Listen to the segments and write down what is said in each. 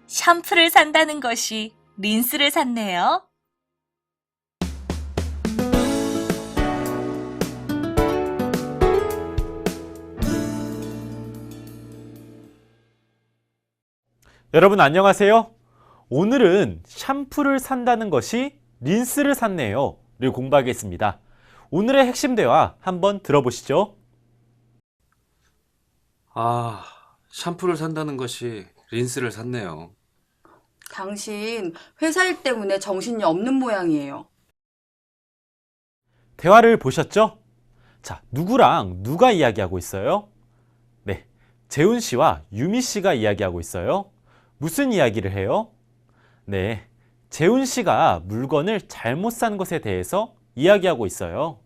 샴푸를 산다는 것이 린스를 샀네요. 여러분 안녕하세요. 오늘은 샴푸를 산다는 것이 린스를 샀네요 를 공부하겠습니다. 오늘의 핵심 대화 한번 들어보시죠. 샴푸를 산다는 것이 린스를 샀네요. 당신 회사 일 때문에 정신이 없는 모양이에요. 대화를 보셨죠? 자, 누구랑 누가 이야기하고 있어요? 네, 재훈 씨와 유미 씨가 이야기하고 있어요. 무슨 이야기를 해요? 네, 재훈 씨가 물건을 잘못 산 것에 대해서 이야기하고 있어요.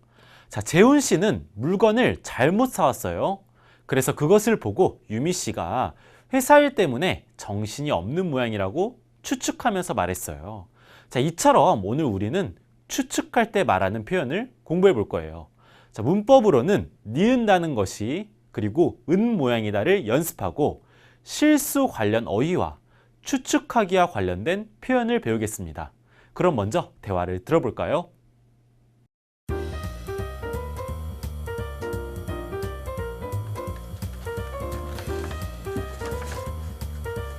자, 재훈 씨는 물건을 잘못 사왔어요. 그래서 그것을 보고 유미 씨가 회사 일 때문에 정신이 없는 모양이라고 추측하면서 말했어요. 자, 이처럼 오늘 우리는 추측할 때 말하는 표현을 공부해 볼 거예요. 자, 문법으로는 니은다는 것이 그리고 은 모양이다를 연습하고 실수 관련 어휘와 추측하기와 관련된 표현을 배우겠습니다. 그럼 먼저 대화를 들어볼까요?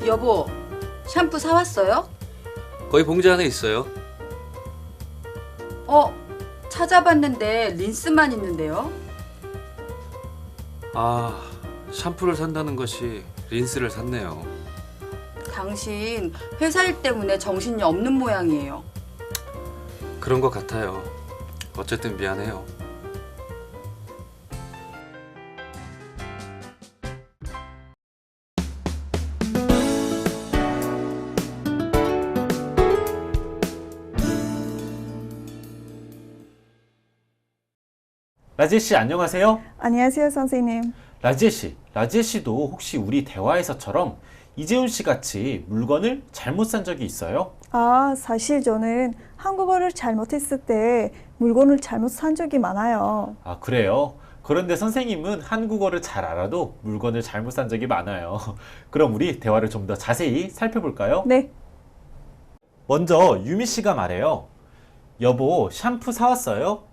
여보, 샴푸 사왔어요? 거기 봉지 안에 있어요. 찾아봤는데 린스만 있는데요. 샴푸를 산다는 것이 린스를 샀네요. 당신 회사 일 때문에 정신이 없는 모양이에요. 그런 것 같아요. 어쨌든 미안해요. 라지혜 씨 안녕하세요. 안녕하세요, 선생님. 라지혜 씨도 혹시 우리 대화에서처럼 이재훈 씨 같이 물건을 잘못 산 적이 있어요? 사실 저는 한국어를 잘못했을 때 물건을 잘못 산 적이 많아요. 아, 그래요? 그런데 선생님은 한국어를 잘 알아도 물건을 잘못 산 적이 많아요. 그럼 우리 대화를 좀 더 자세히 살펴볼까요? 네, 먼저 유미 씨가 말해요. 여보, 샴푸 사왔어요?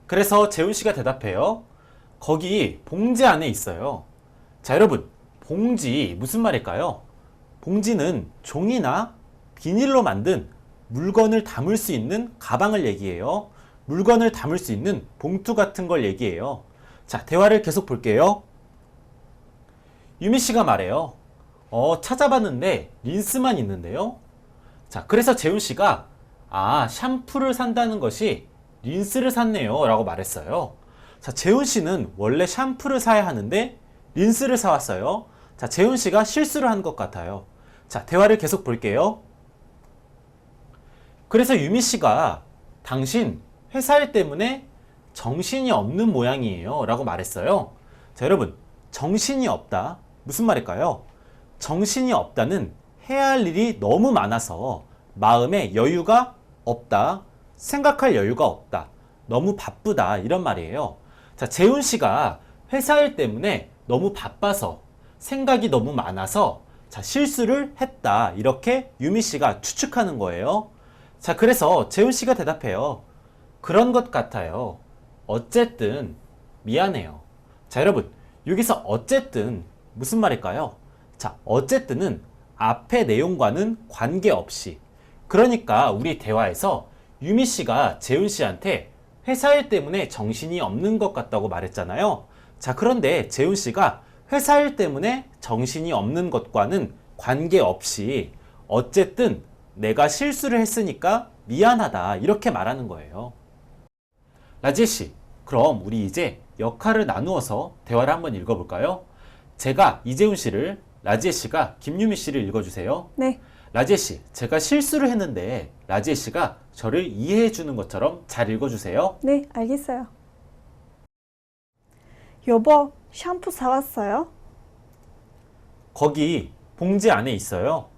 그래서 재훈 씨가 대답해요. 거기 봉지 안에 있어요. 자, 여러분, 봉지 무슨 말일까요? 봉지는 종이나 비닐로 만든 물건을 담을 수 있는 가방을 얘기해요. 물건을 담을 수 있는 봉투 같은 걸 얘기해요. 자, 대화를 계속 볼게요. 유미 씨가 말해요. 찾아봤는데 린스만 있는데요. 자, 그래서 재훈 씨가 샴푸를 산다는 것이 린스를 샀네요 라고 말했어요. 자, 재훈 씨는 원래 샴푸를 사야 하는데 린스를 사왔어요. 자, 재훈 씨가 실수를 한 것 같아요. 자, 대화를 계속 볼게요. 그래서 유미 씨가 당신 회사 일 때문에 정신이 없는 모양이에요 라고 말했어요. 자, 여러분, 정신이 없다 무슨 말일까요? 정신이 없다는 해야 할 일이 너무 많아서 마음에 여유가 없다, 생각할 여유가 없다, 너무 바쁘다 이런 말이에요. 자, 재훈 씨가 회사 일 때문에 너무 바빠서 생각이 너무 많아서 실수를 했다 이렇게 유미 씨가 추측하는 거예요. 자, 그래서 재훈 씨가 대답해요. 그런 것 같아요. 어쨌든 미안해요. 자, 여러분, 여기서 어쨌든 무슨 말일까요? 자, 어쨌든은 앞의 내용과는 관계없이, 그러니까 우리 대화에서 유미 씨가 재훈 씨한테 회사 일 때문에 정신이 없는 것 같다고 말했잖아요. 자, 그런데 재훈 씨가 회사 일 때문에 정신이 없는 것과는 관계없이 어쨌든 내가 실수를 했으니까 미안하다 이렇게 말하는 거예요. 라지혜 씨, 그럼 우리 이제 역할을 나누어서 대화를 한번 읽어볼까요? 제가 이재훈 씨를, 라지혜 씨가 김유미 씨를 읽어주세요. 네. 라지혜 씨, 제가 실수를 했는데 라지혜 씨가 저를 이해해 주는 것처럼 잘 읽어주세요. 네, 알겠어요. 여보, 샴푸 사왔어요? 거기 봉지 안에 있어요.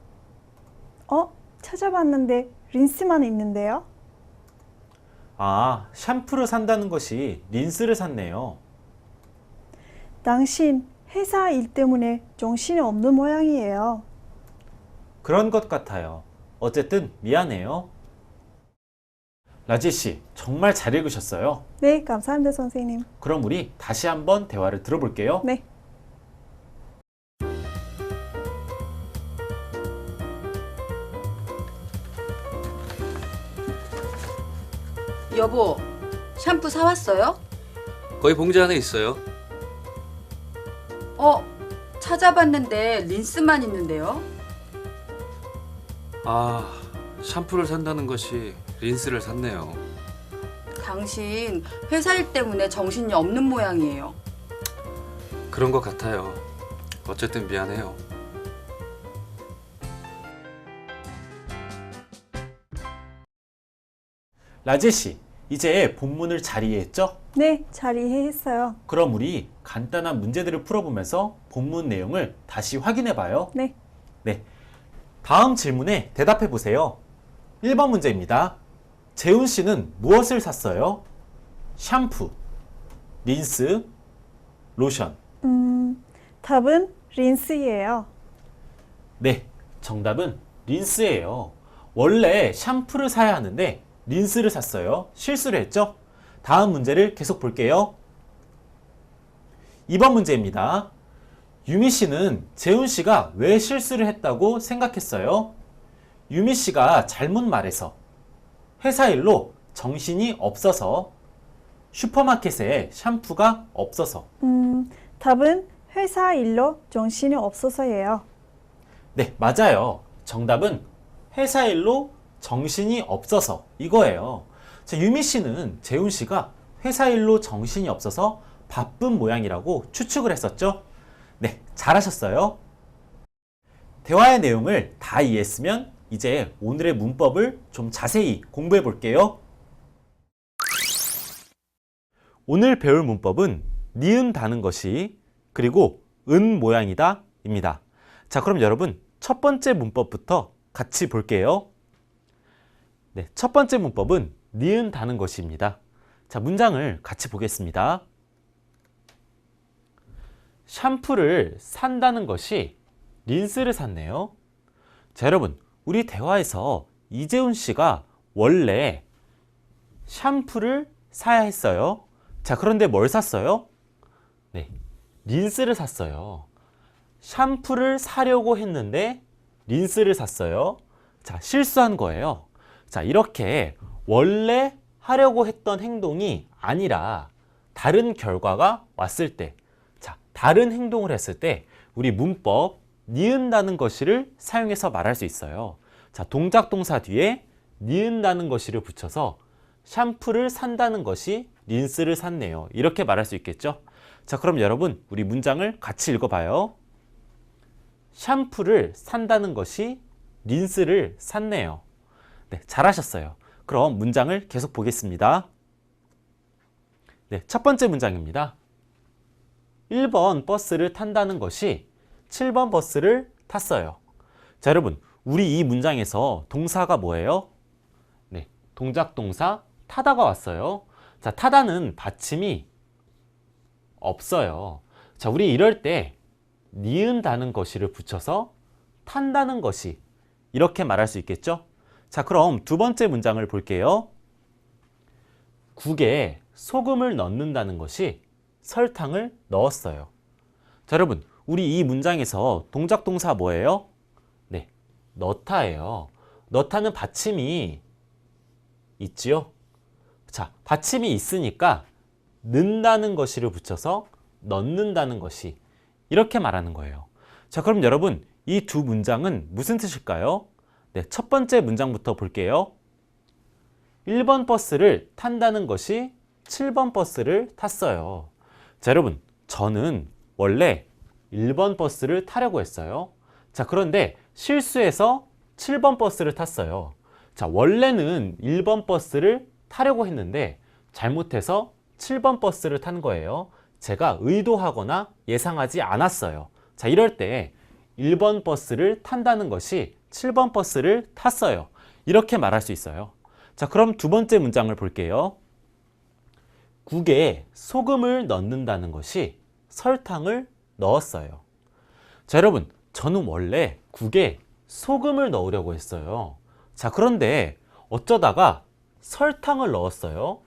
찾아봤는데 린스만 있는데요. 샴푸를 산다는 것이 린스를 샀네요. 당신 회사 일 때문에 정신이 없는 모양이에요. 그런 것 같아요. 어쨌든 미안해요. 라지 씨, 정말 잘 읽으셨어요. 네, 감사합니다, 선생님. 그럼 우리 다시 한번 대화를 들어볼게요. 네. 여보, 샴푸 사왔어요? 거기 봉지 안에 있어요. 찾아봤는데 린스만 있는데요. 아, 샴푸를 산다는 것이 린스를 샀네요. 당신 회사 일 때문에 정신이 없는 모양이에요. 그런 것 같아요. 어쨌든 미안해요. 라지 씨, 이제 본문을 잘 이해했죠? 네, 잘 이해했어요. 그럼 우리 간단한 문제들을 풀어보면서 본문 내용을 다시 확인해 봐요. 네. 네. 다음 질문에 대답해 보세요. 1번 문제입니다. 재훈 씨는 무엇을 샀어요? 샴푸, 린스, 로션. 답은 린스예요. 네, 정답은 린스예요. 원래 샴푸를 사야 하는데 린스를 샀어요. 실수를 했죠? 다음 문제를 계속 볼게요. 2번 문제입니다. 유미 씨는 재훈 씨가 왜 실수를 했다고 생각했어요? 유미 씨가 잘못 말해서, 회사 일로 정신이 없어서, 슈퍼마켓에 샴푸가 없어서. 답은 회사 일로 정신이 없어서예요. 네, 맞아요. 정답은 회사 일로 정신이 없어서 이거예요. 자, 유미 씨는 재훈 씨가 회사 일로 정신이 없어서 바쁜 모양이라고 추측을 했었죠? 네, 잘하셨어요. 대화의 내용을 다 이해했으면 이제 오늘의 문법을 좀 자세히 공부해 볼게요. 오늘 배울 문법은 니은다는 것이 그리고 은 모양이다 입니다. 자, 그럼 여러분 첫 번째 문법부터 같이 볼게요. 네, 첫 번째 문법은 니은다는 것입니다. 자, 문장을 같이 보겠습니다. 샴푸를 산다는 것이 린스를 샀네요. 자, 여러분, 우리 대화에서 이재훈 씨가 원래 샴푸를 사야 했어요. 자, 그런데 뭘 샀어요? 네, 린스를 샀어요. 샴푸를 사려고 했는데 린스를 샀어요. 자, 실수한 거예요. 자, 이렇게 원래 하려고 했던 행동이 아니라 다른 결과가 왔을 때, 자, 다른 행동을 했을 때 우리 문법 니은다는 것이를 사용해서 말할 수 있어요. 자, 동작 동사 뒤에 니은다는 것이를 붙여서 샴푸를 산다는 것이 린스를 샀네요. 이렇게 말할 수 있겠죠? 자, 그럼 여러분 우리 문장을 같이 읽어봐요. 샴푸를 산다는 것이 린스를 샀네요. 네, 잘하셨어요. 그럼 문장을 계속 보겠습니다. 네, 첫 번째 문장입니다. 1번 버스를 탄다는 것이 7번 버스를 탔어요. 자, 여러분, 우리 이 문장에서 동사가 뭐예요? 네, 동작 동사 타다가 왔어요. 자, 타다는 받침이 없어요. 자, 우리 이럴 때 니은다는 것이를 붙여서 탄다는 것이 이렇게 말할 수 있겠죠? 자, 그럼 두 번째 문장을 볼게요. 국에 소금을 넣는다는 것이 설탕을 넣었어요. 자, 여러분, 우리 이 문장에서 동작 동사 뭐예요? 네, 넣다예요. 넣다는 받침이 있지요? 자, 받침이 있으니까 넣는다는 것이를 붙여서 넣는다는 것이 이렇게 말하는 거예요. 자, 그럼 여러분 이 두 문장은 무슨 뜻일까요? 네, 첫 번째 문장부터 볼게요. 1번 버스를 탄다는 것이 7번 버스를 탔어요. 자, 여러분, 저는 원래 1번 버스를 타려고 했어요. 자, 그런데 실수해서 7번 버스를 탔어요. 자, 원래는 1번 버스를 타려고 했는데 잘못해서 7번 버스를 탄 거예요. 제가 의도하거나 예상하지 않았어요. 자, 이럴 때 1번 버스를 탄다는 것이 7번 버스를 탔어요. 이렇게 말할 수 있어요. 자, 그럼 두 번째 문장을 볼게요. 국에 소금을 넣는다는 것이 설탕을 넣었어요. 자, 여러분, 저는 원래 국에 소금을 넣으려고 했어요. 자, 그런데 어쩌다가 설탕을 넣었어요.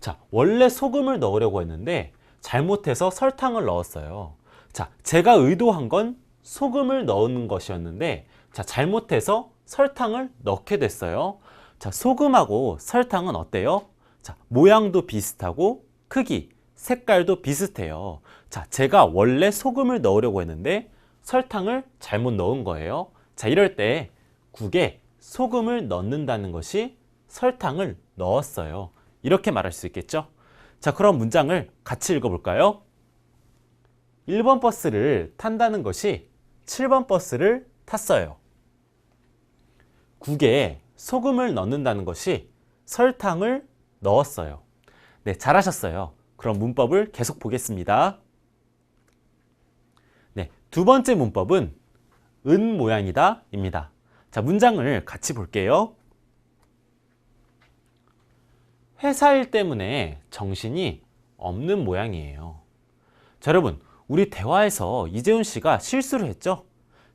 자, 원래 소금을 넣으려고 했는데 잘못해서 설탕을 넣었어요. 자, 제가 의도한 건 소금을 넣는 것이었는데 자, 잘못해서 설탕을 넣게 됐어요. 자, 소금하고 설탕은 어때요? 자, 모양도 비슷하고 크기, 색깔도 비슷해요. 자, 제가 원래 소금을 넣으려고 했는데 설탕을 잘못 넣은 거예요. 자, 이럴 때 국에 소금을 넣는다는 것이 설탕을 넣었어요. 이렇게 말할 수 있겠죠? 자, 그럼 문장을 같이 읽어볼까요? 1번 버스를 탄다는 것이 7번 버스를 탔어요. 국에 소금을 넣는다는 것이 설탕을 넣었어요. 네, 잘하셨어요. 그럼 문법을 계속 보겠습니다. 네, 두 번째 문법은 은 모양이다 입니다. 자, 문장을 같이 볼게요. 회사 일 때문에 정신이 없는 모양이에요. 자, 여러분, 우리 대화에서 이재훈 씨가 실수를 했죠?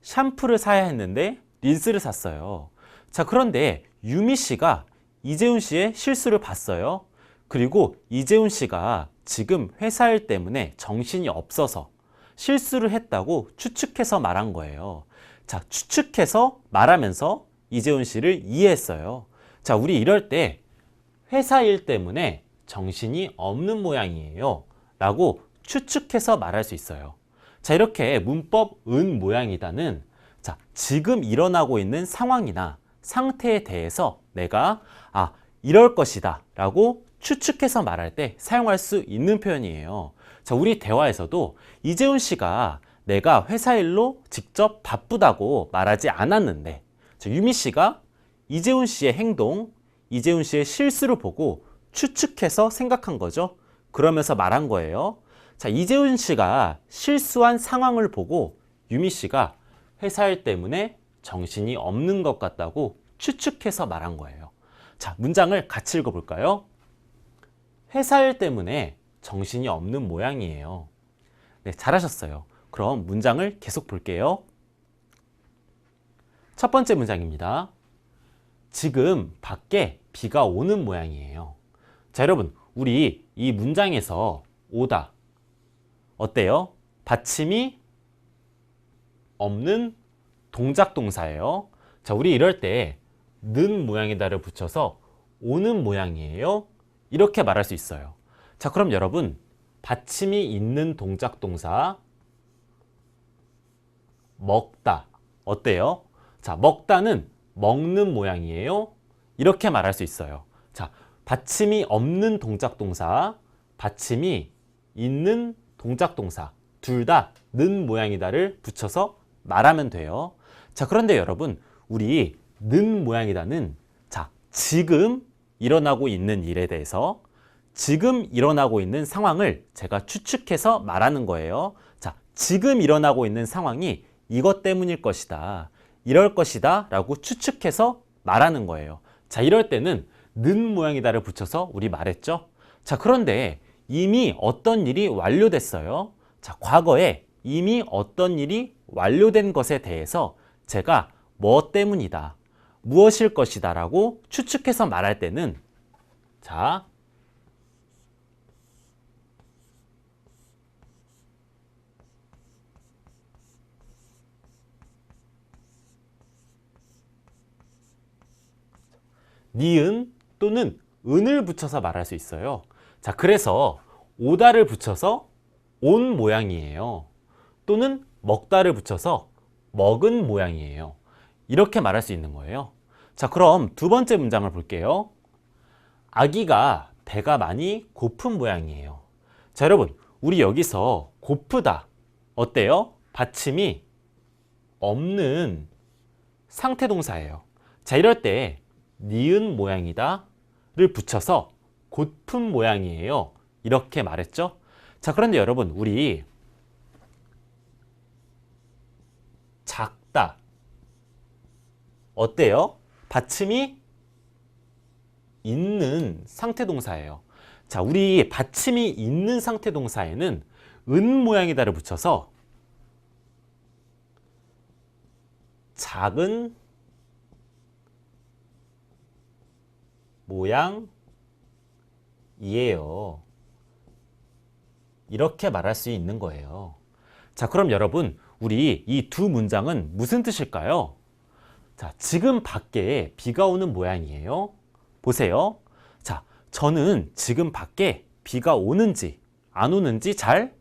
샴푸를 사야 했는데 린스를 샀어요. 자, 그런데 유미 씨가 이재훈 씨의 실수를 봤어요. 그리고 이재훈 씨가 지금 회사 일 때문에 정신이 없어서 실수를 했다고 추측해서 말한 거예요. 자, 추측해서 말하면서 이재훈 씨를 이해했어요. 자, 우리 이럴 때 회사 일 때문에 정신이 없는 모양이에요 라고 추측해서 말할 수 있어요. 자, 이렇게 문법 은 모양이다는 자, 지금 일어나고 있는 상황이나 상태에 대해서 내가 이럴 것이다 라고 추측해서 말할 때 사용할 수 있는 표현이에요. 자, 우리 대화에서도 이재훈 씨가 내가 회사 일로 직접 바쁘다고 말하지 않았는데 자, 유미 씨가 이재훈 씨의 행동, 이재훈 씨의 실수를 보고 추측해서 생각한 거죠. 그러면서 말한 거예요. 자, 이재훈 씨가 실수한 상황을 보고 유미 씨가 회사 일 때문에 정신이 없는 것 같다고 추측해서 말한 거예요. 자, 문장을 같이 읽어볼까요? 회사 일 때문에 정신이 없는 모양이에요. 네, 잘하셨어요. 그럼 문장을 계속 볼게요. 첫 번째 문장입니다. 지금 밖에 비가 오는 모양이에요. 자, 여러분, 우리 이 문장에서 오다 어때요? 받침이 없는 동작 동사예요. 자, 우리 이럴 때 는 모양이다를 붙여서 오는 모양이에요. 이렇게 말할 수 있어요. 자, 그럼 여러분, 받침이 있는 동작 동사 먹다 어때요? 자, 먹다는 먹는 모양이에요. 이렇게 말할 수 있어요. 자, 받침이 없는 동작 동사, 받침이 있는 동작 동사 둘 다 는 모양이다를 붙여서 말하면 돼요. 자, 그런데 여러분, 우리 는 모양이다는 자, 지금 일어나고 있는 일에 대해서 지금 일어나고 있는 상황을 제가 추측해서 말하는 거예요. 자, 지금 일어나고 있는 상황이 이것 때문일 것이다, 이럴 것이다 라고 추측해서 말하는 거예요. 자, 이럴 때는 는 모양이다를 붙여서 우리 말했죠. 자, 그런데 이미 어떤 일이 완료됐어요. 자, 과거에 이미 어떤 일이 완료된 것에 대해서 제가 뭐 때문이다, 무엇일 것이다 라고 추측해서 말할 때는 자, 니은 또는 은을 붙여서 말할 수 있어요. 자, 그래서 오다를 붙여서 온 모양이에요. 또는 먹다를 붙여서 먹은 모양이에요. 이렇게 말할 수 있는 거예요. 자, 그럼 두 번째 문장을 볼게요. 아기가 배가 많이 고픈 모양이에요. 자, 여러분, 우리 여기서 고프다 어때요? 받침이 없는 상태 동사예요. 자, 이럴 때 니은 모양이다를 붙여서 고픈 모양이에요. 이렇게 말했죠? 자, 그런데 여러분, 우리 작다 어때요? 받침이 있는 상태 동사예요. 자, 우리 받침이 있는 상태 동사에는 은 모양이다를 붙여서 작은 모양이에요. 이렇게 말할 수 있는 거예요. 자, 그럼 여러분, 우리 이 두 문장은 무슨 뜻일까요? 자, 지금 밖에 비가 오는 모양이에요. 보세요. 자, 저는 지금 밖에 비가 오는지 안 오는지 잘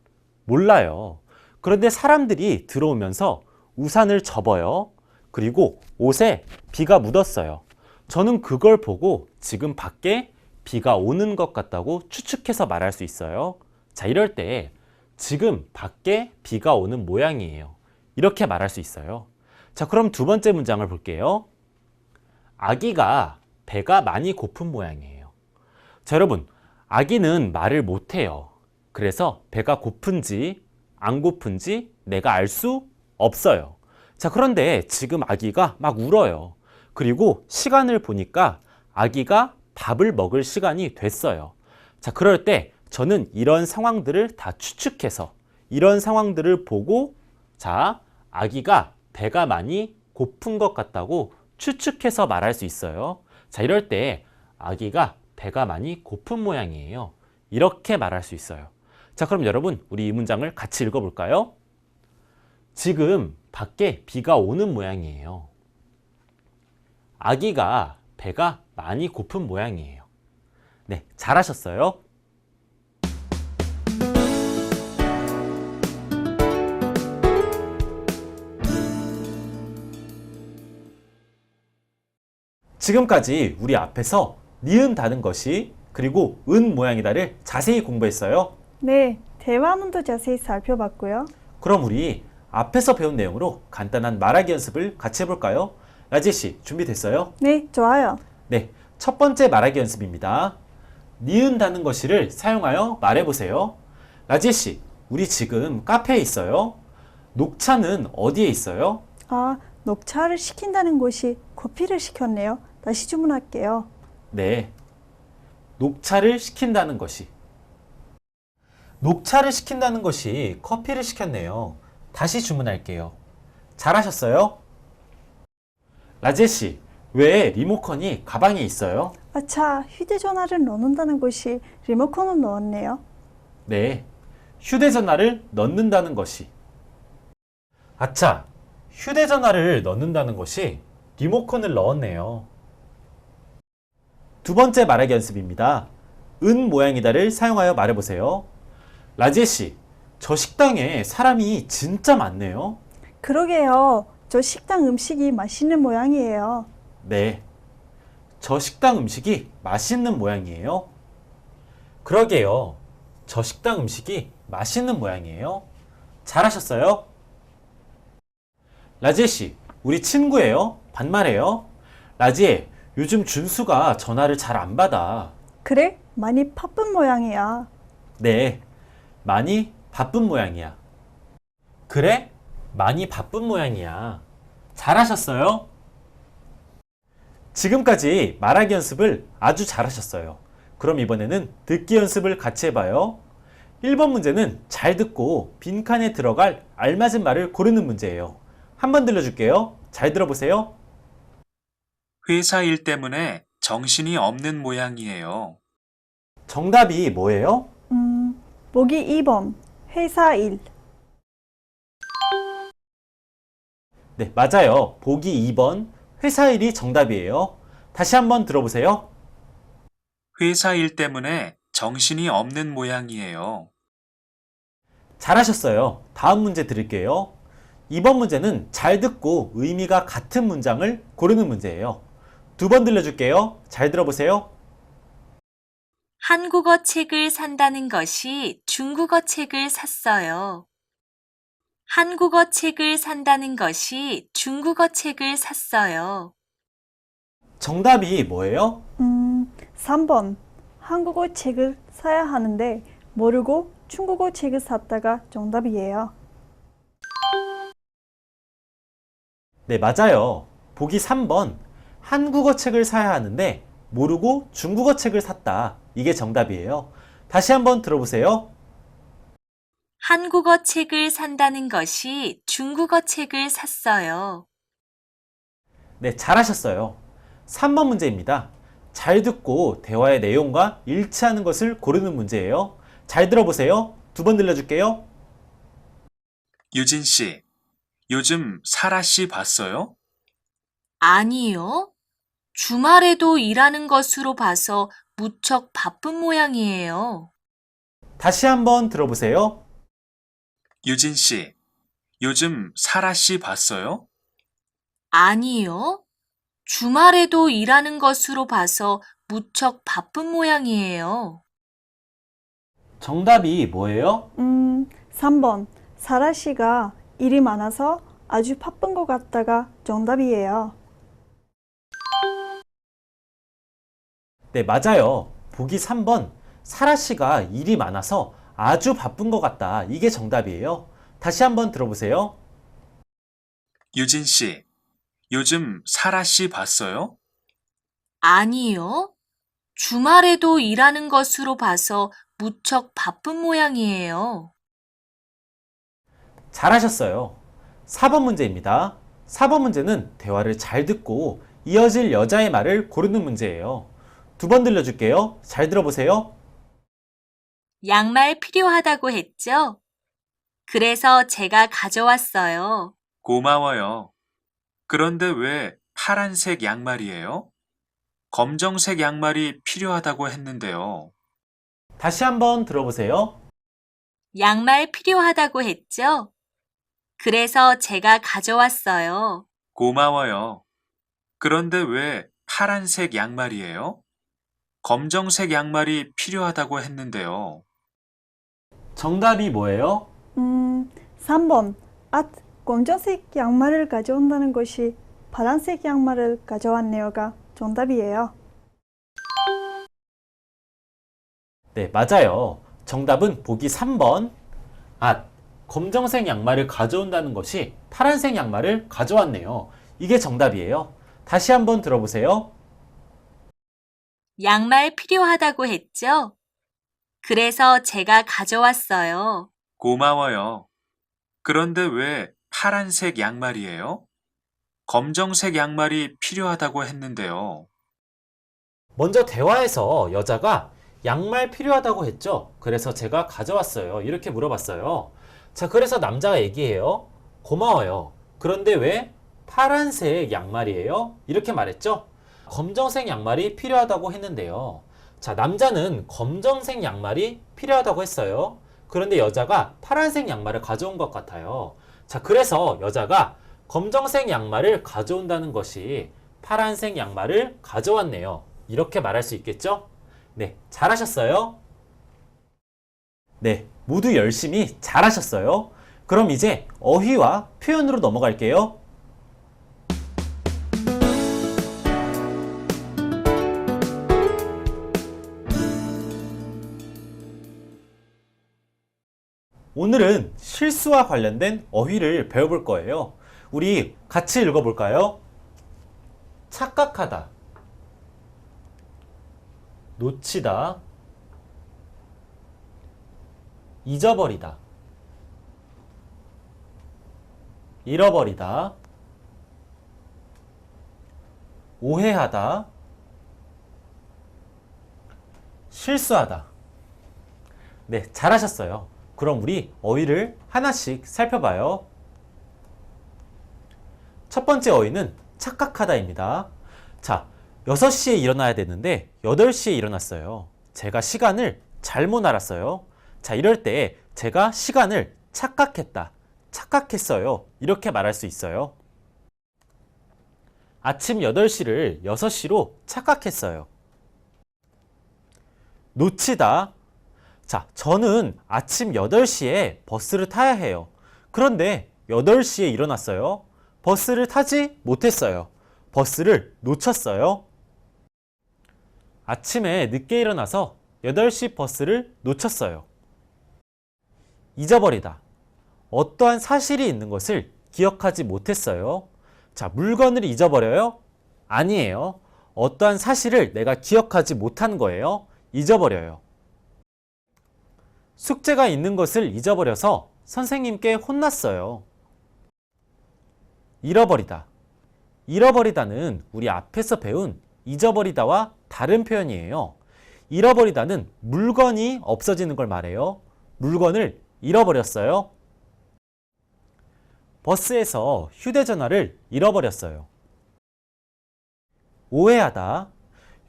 몰라요. 그런데 사람들이 들어오면서 우산을 접어요. 그리고 옷에 비가 묻었어요. 저는 그걸 보고 지금 밖에 비가 오는 것 같다고 추측해서 말할 수 있어요. 자, 이럴 때 지금 밖에 비가 오는 모양이에요. 이렇게 말할 수 있어요. 자, 그럼 두 번째 문장을 볼게요. 아기가 배가 많이 고픈 모양이에요. 자, 여러분, 아기는 말을 못해요. 그래서 배가 고픈지 안 고픈지 내가 알 수 없어요. 자, 그런데 지금 아기가 막 울어요. 그리고 시간을 보니까 아기가 밥을 먹을 시간이 됐어요. 자, 그럴 때 저는 이런 상황들을 다 추측해서 이런 상황들을 보고 자, 아기가 배가 많이 고픈 것 같다고 추측해서 말할 수 있어요. 자, 이럴 때 아기가 배가 많이 고픈 모양이에요. 이렇게 말할 수 있어요. 자, 그럼 여러분, 우리 이 문장을 같이 읽어볼까요? 지금 밖에 비가 오는 모양이에요. 아기가 배가 많이 고픈 모양이에요. 네, 잘하셨어요. 지금까지 우리 앞에서 니은 다는 것이 그리고 은 모양이다를 자세히 공부했어요. 네, 대화문도 자세히 살펴봤고요. 그럼 우리 앞에서 배운 내용으로 간단한 말하기 연습을 같이 해볼까요? 라지 씨, 준비됐어요? 네, 좋아요. 네, 첫 번째 말하기 연습입니다. 니은 다는 것이를 사용하여 말해보세요. 라지 씨, 우리 지금 카페에 있어요. 녹차는 어디에 있어요? 아, 녹차를 시킨다는 곳이 커피를 시켰네요. 다시 주문할게요. 네, 녹차를 시킨다는 것이 녹차를 시킨다는 것이 커피를 시켰네요. 다시 주문할게요. 잘하셨어요? 라제 씨, 왜 리모컨이 가방에 있어요? 아차, 휴대전화를 넣는다는 곳이 리모컨을 넣었네요. 네, 휴대전화를 넣는다는 것이 아차, 휴대전화를 넣는다는 것이 리모컨을 넣었네요. 두 번째 말하기 연습입니다. 은 모양이다를 사용하여 말해보세요. 라지혜 씨, 저 식당에 사람이 진짜 많네요. 그러게요. 저 식당 음식이 맛있는 모양이에요. 네, 저 식당 음식이 맛있는 모양이에요. 그러게요. 저 식당 음식이 맛있는 모양이에요. 잘하셨어요. 라지혜 씨, 우리 친구예요? 반말해요? 라지혜, 요즘 준수가 전화를 잘 안 받아. 그래? 많이 바쁜 모양이야. 네, 많이 바쁜 모양이야. 그래? 많이 바쁜 모양이야. 잘하셨어요. 지금까지 말하기 연습을 아주 잘하셨어요. 그럼 이번에는 듣기 연습을 같이 해봐요. 1번 문제는 잘 듣고 빈칸에 들어갈 알맞은 말을 고르는 문제예요. 한번 들려줄게요. 잘 들어보세요. 회사 일 때문에 정신이 없는 모양이에요. 정답이 뭐예요? 보기 2번. 회사 일. 네, 맞아요. 보기 2번 회사 일이 정답이에요. 다시 한번 들어보세요. 회사 일 때문에 정신이 없는 모양이에요. 잘하셨어요. 다음 문제 드릴게요. 이번 문제는 잘 듣고 의미가 같은 문장을 고르는 문제예요. 두 번 들려줄게요. 잘 들어보세요. 한국어 책을 산다는 것이 중국어 책을 샀어요. 한국어 책을 산다는 것이 중국어 책을 샀어요. 정답이 뭐예요? 3번. 한국어 책을 사야 하는데 모르고 중국어 책을 샀다가 정답이에요. 네, 맞아요. 보기 3번. 한국어 책을 사야 하는데 모르고 중국어 책을 샀다. 이게 정답이에요. 다시 한번 들어보세요. 한국어 책을 산다는 것이 중국어 책을 샀어요. 네, 잘하셨어요. 3번 문제입니다. 잘 듣고 대화의 내용과 일치하는 것을 고르는 문제예요. 잘 들어보세요. 두 번 들려줄게요. 유진 씨, 요즘 사라 씨 봤어요? 아니요. 주말에도 일하는 것으로 봐서 무척 바쁜 모양이에요. 다시 한번 들어보세요. 유진 씨, 요즘 사라 씨 봤어요? 아니요. 주말에도 일하는 것으로 봐서 무척 바쁜 모양이에요. 정답이 뭐예요? 3번. 사라 씨가 일이 많아서 아주 바쁜 것 같다가 정답이에요. 네, 맞아요. 보기 3번. 사라 씨가 일이 많아서 아주 바쁜 것 같다. 이게 정답이에요. 다시 한번 들어보세요. 유진 씨, 요즘 사라 씨 봤어요? 아니요. 주말에도 일하는 것으로 봐서 무척 바쁜 모양이에요. 잘하셨어요. 4번 문제입니다. 4번 문제는 대화를 잘 듣고 이어질 여자의 말을 고르는 문제예요. 두 번 들려줄게요. 잘 들어보세요. 양말 필요하다고 했죠? 그래서 제가 가져왔어요. 고마워요. 그런데 왜 파란색 양말이에요? 검정색 양말이 필요하다고 했는데요. 다시 한번 들어보세요. 양말 필요하다고 했죠? 그래서 제가 가져왔어요. 고마워요. 그런데 왜 파란색 양말이에요? 검정색 양말이 필요하다고 했는데요. 정답이 뭐예요? 3번. 검정색 양말을 가져온다는 것이 파란색 양말을 가져왔네요가 정답이에요. 네, 맞아요. 정답은 보기 3번. 검정색 양말을 가져온다는 것이 파란색 양말을 가져왔네요. 이게 정답이에요. 다시 한번 들어보세요. 양말 필요하다고 했죠? 그래서 제가 가져왔어요. 고마워요. 그런데 왜 파란색 양말이에요? 검정색 양말이 필요하다고 했는데요. 먼저 대화에서 여자가 양말 필요하다고 했죠. 그래서 제가 가져왔어요. 이렇게 물어봤어요. 자, 그래서 남자가 얘기해요. 고마워요. 그런데 왜 파란색 양말이에요? 이렇게 말했죠. 검정색 양말이 필요하다고 했는데요. 자, 남자는 검정색 양말이 필요하다고 했어요. 그런데 여자가 파란색 양말을 가져온 것 같아요. 자, 그래서 여자가 검정색 양말을 가져온다는 것이 파란색 양말을 가져왔네요. 이렇게 말할 수 있겠죠? 네, 잘하셨어요. 네, 모두 열심히 잘하셨어요. 그럼 이제 어휘와 표현으로 넘어갈게요. 오늘은 실수와 관련된 어휘를 배워볼 거예요. 우리 같이 읽어볼까요? 착각하다, 놓치다, 잊어버리다, 잃어버리다, 오해하다, 실수하다. 네, 잘하셨어요. 그럼 우리 어휘를 하나씩 살펴봐요. 첫 번째 어휘는 착각하다입니다. 자, 6시에 일어나야 되는데 8시에 일어났어요. 제가 시간을 잘못 알았어요. 자, 이럴 때 제가 시간을 착각했다, 착각했어요. 이렇게 말할 수 있어요. 아침 8시를 6시로 착각했어요. 놓치다. 자, 저는 아침 8시에 버스를 타야 해요. 그런데 8시에 일어났어요. 버스를 타지 못했어요. 버스를 놓쳤어요. 아침에 늦게 일어나서 8시 버스를 놓쳤어요. 잊어버리다. 어떠한 사실이 있는 것을 기억하지 못했어요. 자, 물건을 잊어버려요? 아니에요. 어떠한 사실을 내가 기억하지 못한 거예요. 잊어버려요. 숙제가 있는 것을 잊어버려서 선생님께 혼났어요. 잃어버리다. 잃어버리다는 우리 앞에서 배운 잊어버리다와 다른 표현이에요. 잃어버리다는 물건이 없어지는 걸 말해요. 물건을 잃어버렸어요. 버스에서 휴대전화를 잃어버렸어요. 오해하다.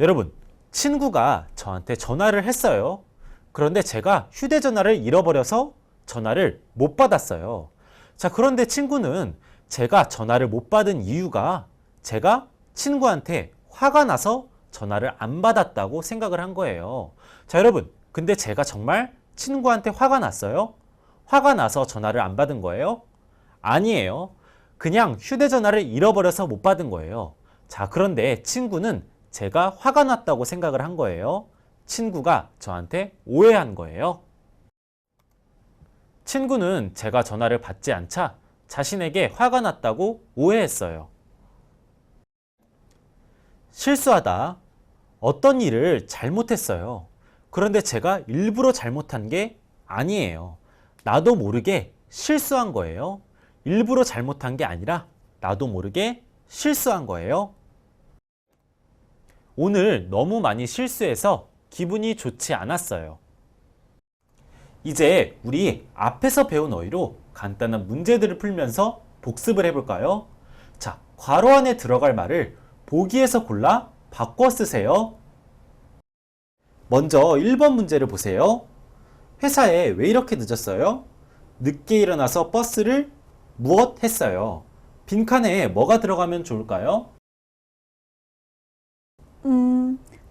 여러분, 친구가 저한테 전화를 했어요. 그런데 제가 휴대전화를 잃어버려서 전화를 못 받았어요. 자, 그런데 친구는 제가 전화를 못 받은 이유가 제가 친구한테 화가 나서 전화를 안 받았다고 생각을 한 거예요. 자, 여러분, 근데 제가 정말 친구한테 화가 났어요? 화가 나서 전화를 안 받은 거예요? 아니에요. 그냥 휴대전화를 잃어버려서 못 받은 거예요. 자, 그런데 친구는 제가 화가 났다고 생각을 한 거예요. 친구가 저한테 오해한 거예요. 친구는 제가 전화를 받지 않자 자신에게 화가 났다고 오해했어요. 실수하다. 어떤 일을 잘못했어요. 그런데 제가 일부러 잘못한 게 아니에요. 나도 모르게 실수한 거예요. 일부러 잘못한 게 아니라 나도 모르게 실수한 거예요. 오늘 너무 많이 실수해서 기분이 좋지 않았어요. 이제 우리 앞에서 배운 어휘로 간단한 문제들을 풀면서 복습을 해볼까요? 자, 괄호 안에 들어갈 말을 보기에서 골라 바꿔 쓰세요. 먼저 1번 문제를 보세요. 회사에 왜 이렇게 늦었어요? 늦게 일어나서 버스를 무엇 했어요? 빈칸에 뭐가 들어가면 좋을까요?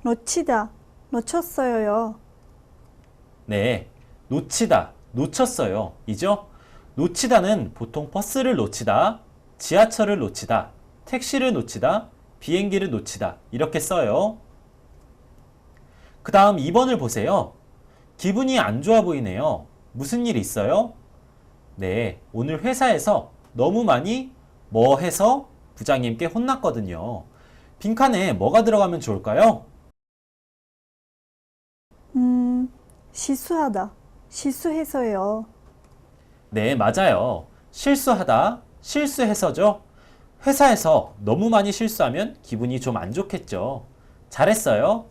놓치다, 놓쳤어요. 네, 놓치다, 놓쳤어요. 이죠? 놓치다는 보통 버스를 놓치다, 지하철을 놓치다, 택시를 놓치다, 비행기를 놓치다 이렇게 써요. 그 다음 2번을 보세요. 기분이 안 좋아 보이네요. 무슨 일 있어요? 네, 오늘 회사에서 너무 많이 뭐 해서 부장님께 혼났거든요. 빈칸에 뭐가 들어가면 좋을까요? 실수하다, 실수해서요. 네, 맞아요. 실수하다, 실수해서죠. 회사에서 너무 많이 실수하면 기분이 좀 안 좋겠죠. 잘했어요.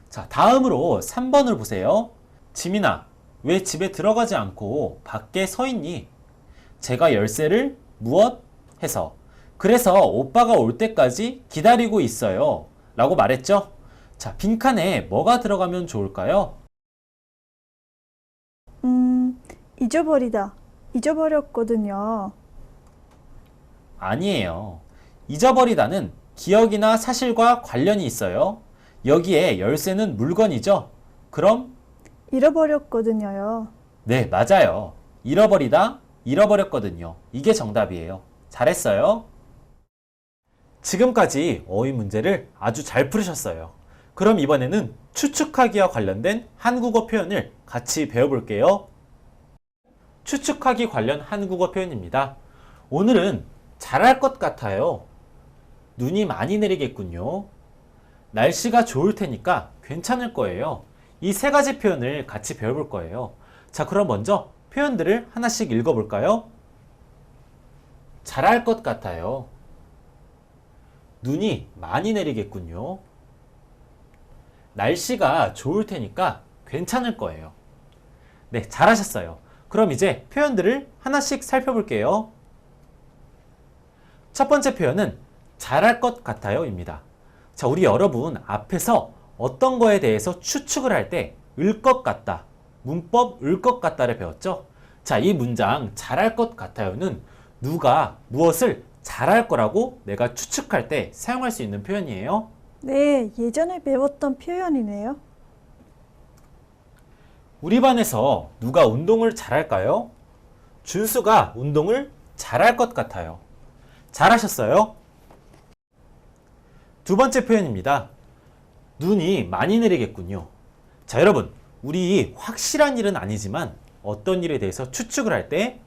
자, 다음으로 3번을 보세요. 지민아, 왜 집에 들어가지 않고 밖에 서 있니? 제가 열쇠를 무엇 해서 그래서 오빠가 올 때까지 기다리고 있어요. 라고 말했죠. 자, 빈칸에 뭐가 들어가면 좋을까요? 잊어버리다, 잊어버렸거든요. 아니에요. 잊어버리다는 기억이나 사실과 관련이 있어요. 여기에 열쇠는 물건이죠. 그럼 잃어버렸거든요. 네, 맞아요. 잃어버리다, 잃어버렸거든요. 이게 정답이에요. 잘했어요. 지금까지 어휘 문제를 아주 잘 풀으셨어요. 그럼 이번에는 추측하기와 관련된 한국어 표현을 같이 배워볼게요. 추측하기 관련 한국어 표현입니다. 오늘은 잘할 것 같아요. 눈이 많이 내리겠군요. 날씨가 좋을 테니까 괜찮을 거예요. 이 세 가지 표현을 같이 배워볼 거예요. 자, 그럼 먼저 표현들을 하나씩 읽어볼까요? 잘할 것 같아요. 눈이 많이 내리겠군요. 날씨가 좋을 테니까 괜찮을 거예요. 네, 잘하셨어요. 그럼 이제 표현들을 하나씩 살펴볼게요. 첫 번째 표현은 잘할 것 같아요 입니다. 자, 우리 여러분 앞에서 어떤 거에 대해서 추측을 할 때 을 것 같다, 문법 을 것 같다를 배웠죠? 자, 이 문장 잘할 것 같아요는 누가 무엇을 잘할 거라고 내가 추측할 때 사용할 수 있는 표현이에요. 네, 예전에 배웠던 표현이네요. 우리 반에서 누가 운동을 잘할까요? 준수가 운동을 잘할 것 같아요. 잘하셨어요? 두 번째 표현입니다. 눈이 많이 내리겠군요. 자, 여러분, 우리 확실한 일은 아니지만 어떤 일에 대해서 추측을 할 때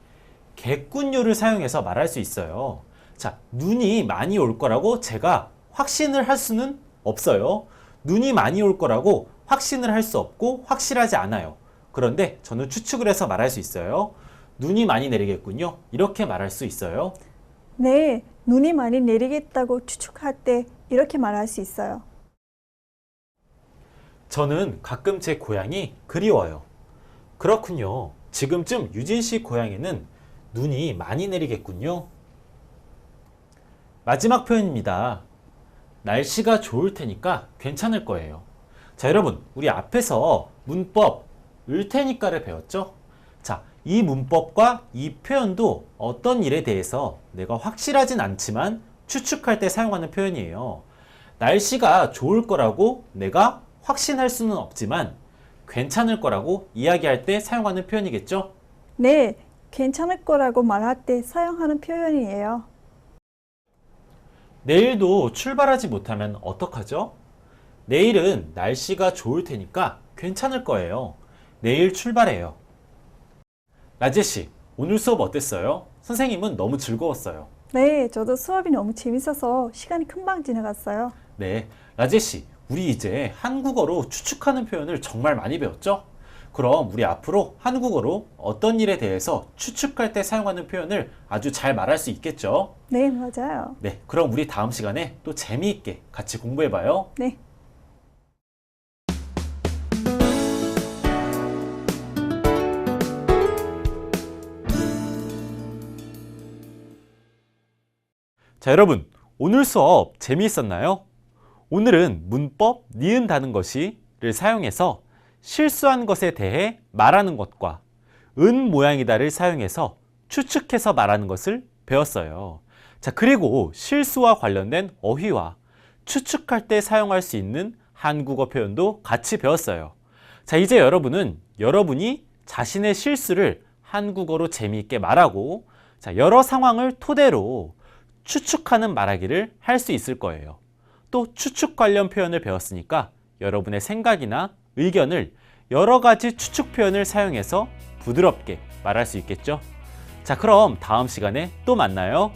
겠군요를 사용해서 말할 수 있어요. 자, 눈이 많이 올 거라고 제가 확신을 할 수는 없어요. 눈이 많이 올 거라고 확신을 할 수 없고 확실하지 않아요. 그런데 저는 추측을 해서 말할 수 있어요. 눈이 많이 내리겠군요. 이렇게 말할 수 있어요. 네, 눈이 많이 내리겠다고 추측할 때 이렇게 말할 수 있어요. 저는 가끔 제 고향이 그리워요. 그렇군요. 지금쯤 유진 씨 고향에는 눈이 많이 내리겠군요. 마지막 표현입니다. 날씨가 좋을 테니까 괜찮을 거예요. 자, 여러분, 우리 앞에서 문법 을 테니까를 배웠죠? 자, 이 문법과 이 표현도 어떤 일에 대해서 내가 확실하진 않지만 추측할 때 사용하는 표현이에요. 날씨가 좋을 거라고 내가 확신할 수는 없지만 괜찮을 거라고 이야기할 때 사용하는 표현이겠죠? 네, 괜찮을 거라고 말할 때 사용하는 표현이에요. 내일도 출발하지 못하면 어떡하죠? 내일은 날씨가 좋을 테니까 괜찮을 거예요. 내일 출발해요. 라제씨, 오늘 수업 어땠어요? 선생님은 너무 즐거웠어요. 네, 저도 수업이 너무 재밌어서 시간이 금방 지나갔어요. 네, 라제씨, 우리 이제 한국어로 추측하는 표현을 정말 많이 배웠죠? 그럼 우리 앞으로 한국어로 어떤 일에 대해서 추측할 때 사용하는 표현을 아주 잘 말할 수 있겠죠? 네, 맞아요. 네, 그럼 우리 다음 시간에 또 재미있게 같이 공부해봐요. 네. 자, 여러분, 오늘 수업 재미있었나요? 오늘은 문법 니은다는 것이를 사용해서 실수한 것에 대해 말하는 것과 은 모양이다를 사용해서 추측해서 말하는 것을 배웠어요. 자, 그리고 실수와 관련된 어휘와 추측할 때 사용할 수 있는 한국어 표현도 같이 배웠어요. 자, 이제 여러분은 여러분이 자신의 실수를 한국어로 재미있게 말하고, 자, 여러 상황을 토대로 추측하는 말하기를 할 수 있을 거예요. 또 추측 관련 표현을 배웠으니까 여러분의 생각이나 의견을 여러 가지 추측 표현을 사용해서 부드럽게 말할 수 있겠죠? 자, 그럼 다음 시간에 또 만나요.